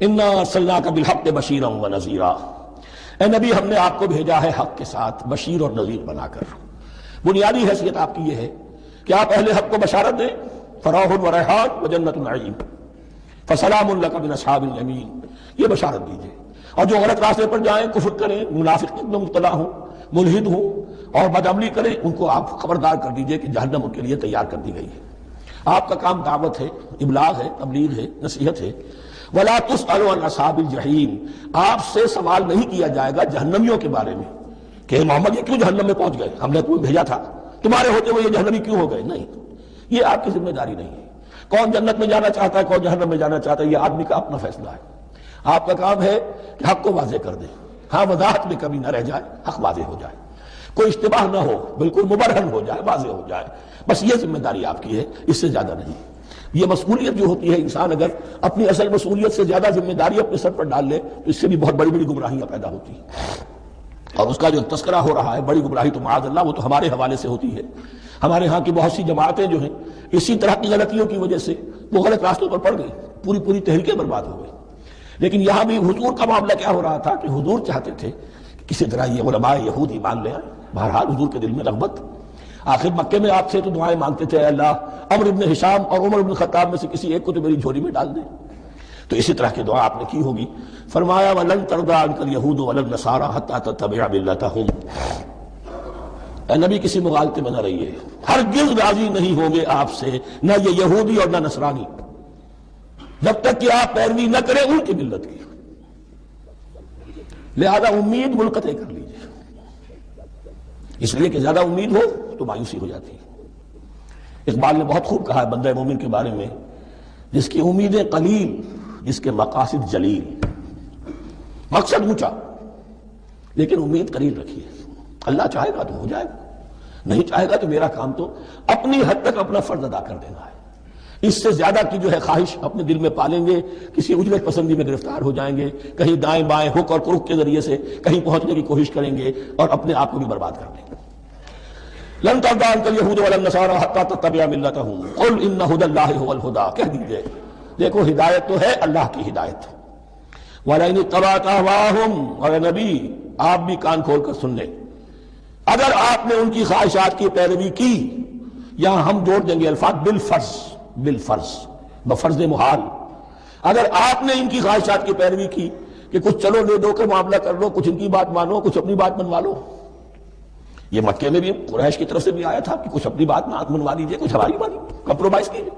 انا ارسلناک بالحق بشیرا ونذیرا، اے نبی ہم نے آپ کو بھیجا ہے حق کے ساتھ بشیر اور نذیر بنا کر۔ بنیادی حیثیت آپ کی یہ ہے کہ آپ اہل حق کو بشارت دیں، فراح و ریحان وجنت نعیم، فسلام لک من اصحاب الیمین، یہ بشارت دیجیے۔ اور جو غلط راستے پر جائیں، کفر کریں، منافقت میں مبتلا ہوں، ملحد ہوں اور بدعملی کریں، ان کو آپ خبردار کر دیجئے کہ جہنم ان کے لیے تیار کر دی گئی ہے۔ آپ کا کام دعوت ہے، ابلاغ ہے، تبلیغ ہے، نصیحت ہے۔ وَلَا تُسْأَلُ عَنْ أَصْحَابِ الْجَحِيمِ، آپ سے سوال نہیں کیا جائے گا جہنمیوں کے بارے میں کہ محمد یہ کیوں جہنم میں پہنچ گئے، ہم نے تمہیں بھیجا تھا، تمہارے ہوتے ہوئے یہ جہنمی کیوں ہو گئے؟ نہیں، یہ آپ کی ذمہ داری نہیں ہے۔ کون جنت میں جانا چاہتا ہے، کون جہنم میں جانا چاہتا ہے، یہ آدمی کا اپنا فیصلہ ہے۔ آپ کا کام ہے کہ حق کو واضح کر دیں، ہاں وضاحت میں کمی نہ رہ جائے، حق واضح ہو جائے، کوئی اشتباہ نہ ہو، بالکل مبرہن ہو جائے، واضح ہو جائے، بس یہ ذمہ داری آپ کی ہے، اس سے زیادہ نہیں۔ یہ مسئولیت جو ہوتی ہے، انسان اگر اپنی اصل مسئولیت سے زیادہ ذمہ داری اپنے سر پر ڈال لے تو اس سے بھی بہت بڑی بڑی گمراہیاں پیدا ہوتی ہیں۔ اور اس کا جو تذکرہ ہو رہا ہے بڑی گمراہی، تو معاذ اللہ وہ تو ہمارے حوالے سے ہوتی ہے۔ ہمارے ہاں کی بہت سی جماعتیں جو ہیں اسی طرح کی غلطیوں کی وجہ سے وہ غلط راستوں پر پڑ گئی، پوری تحریکیں برباد ہو گئی۔ لیکن یہاں بھی حضور کا معاملہ کیا ہو رہا تھا کہ حضور چاہتے تھے کہ کسی طرح یہ علماء یہود ایمان لے آئے۔ بہرحال حضور کے دل میں رغبت، آخر مکے میں آپ سے تو دعائیں مانگتے تھے، اے اللہ عمرو بن ہشام اور عمر بن خطاب میں سے کسی ایک کو تو میری جھولی میں ڈال دیں۔ تو اسی طرح کی دعا آپ نے کی ہوگی۔ فرمایا وَلَن تَرْضَىٰ عَنكَ الْيَهُودُ وَلَا النَّصَارَىٰ حَتَّىٰ تَتَّبِعَ مِلَّتَهُمْ، اے نبی کسی مغالطے میں نہ رہیے، ہرگز راضی نہیں ہوں گے آپ سے نہ یہ یہودی اور نہ نصرانی، جب تک کہ آپ پیروی نہ کریں ان کی ملت کی۔ لہذا امید منقطع کر لیجیے، اس لیے کہ زیادہ امید ہو تو مایوسی ہو جاتی ہے۔ اقبال نے بہت خوب کہا ہے بندہ مومن کے بارے میں، جس کی امیدیں قلیل، جس کے مقاصد جلیل۔ مقصد اونچا لیکن امید قلیل رکھیے، اللہ چاہے گا تو ہو جائے گا، نہیں چاہے گا تو میرا کام تو اپنی حد تک اپنا فرض ادا کر دینا ہے۔ اس سے زیادہ کی جو ہے خواہش اپنے دل میں پالیں گے، کسی اجرت پسندی میں گرفتار ہو جائیں گے، کہیں دائیں بائیں ہک اور کرک کے ذریعے سے کہیں پہنچنے کی کوشش کریں گے اور اپنے آپ کو بھی برباد کر دیں گے۔ لن ترضى عنك اليهود ولا النصارى حتى تتبع ملتهم قل ان هدى الله هو الهدى، کہہ دیجئے دیکھو ہدایت تو ہے اللہ کی ہدایت۔ ولئن اتبعت اهواءهم، اور نبی آپ بھی کان کھول کر سن لیں، اگر آپ نے ان کی خواہشات کی پیروی کی، یہاں ہم جوڑ دیں گے الفاظ بالفرض بفرض محال، اگر آپ نے ان کی خواہشات کی پیروی کی کہ کچھ چلو لے دو کر معاملہ کر لو، کچھ ان کی بات مانو، کچھ اپنی بات منوا لو۔ یہ مکے میں بھی قریش کی طرف سے بھی آیا تھا کہ کچھ اپنی بات منوا لیجیے، کچھ ہماری بات کمپرومائز کیجیے۔